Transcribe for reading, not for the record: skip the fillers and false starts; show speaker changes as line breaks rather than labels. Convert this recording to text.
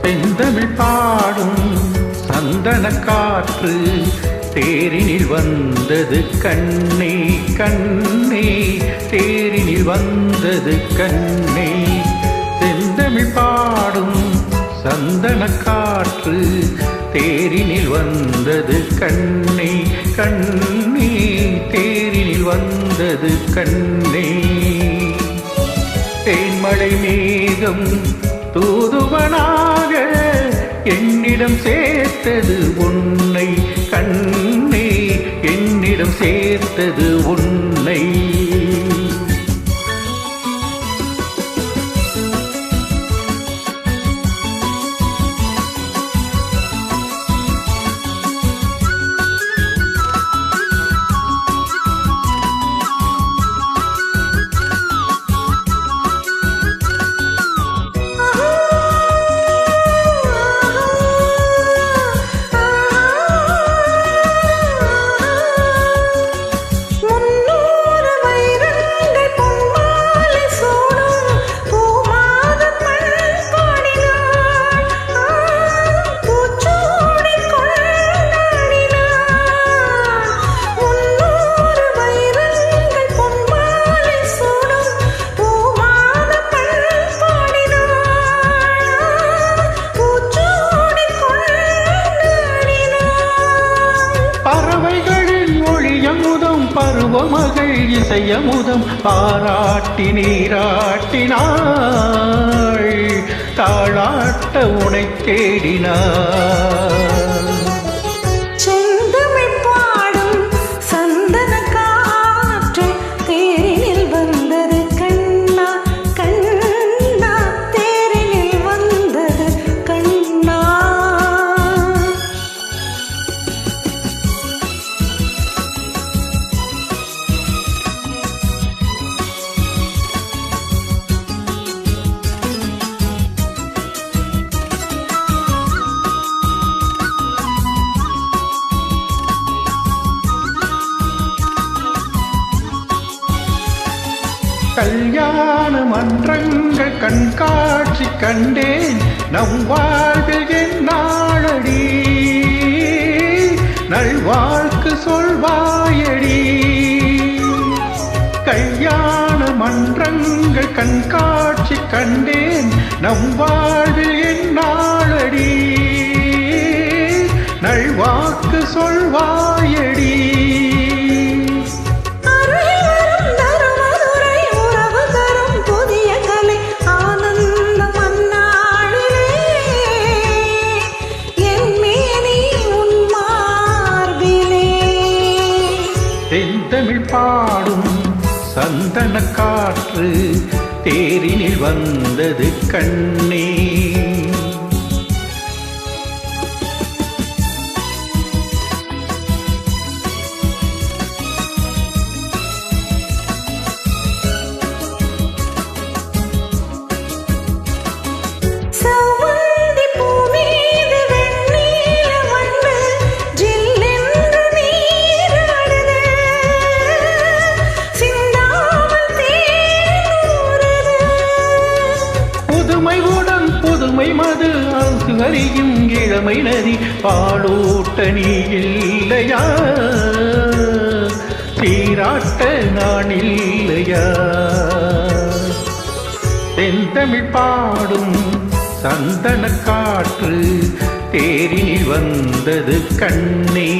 செந்தமிழ் பாடும் சந்தன காற்று தேரினில் வந்தது கண்ணே கண்ணே, தேரினில் வந்தது கண்ணே. செந்தமிழ் பாடும் சந்தன காற்று தேரினில் வந்தது கண்ணே கண்ணே, தேரினில் வந்தது கண்ணே. தேன்மழை மேகம் தூதுவனாக என்னிடம் சேர்த்தது உன்னை கண்ணே, என்னிடம் சேர்த்தது உன்னை. பருவமகள் இசையமுதம் பாராட்டி நீராட்டினாள், தாளாட்ட உனை தேடினாள்.
செந்தமிழ் பாடும் சந்தன காற்று தேரினில் வந்தது கண்ணா கண்ணா, தேரினில் வந்தது கண்ணா.
கல்யாண மன்றங்கள் கண்காட்சி கண்டேன், நம் வாழ்வில் என்னாளடி நல்வாழ்க்கு சொல்வாயடி. கல்யாண மன்றங்கள் கண்காட்சி கண்டேன், நம் வாழ்வில் என்னாளடி நல்வாக்கு சொல்வாயடி. செந்தமிழ் பாடும் சந்தன காற்று தேரினில் வந்தது கண்ணே. புதுமை மது அறியும் இளமை நதி பாலூட்ட நீ இல்லையா, சீராட்ட நான் இல்லையா. செந்தமிழ் பாடும் சந்தன காற்று தேரினில் வந்தது கண்ணே.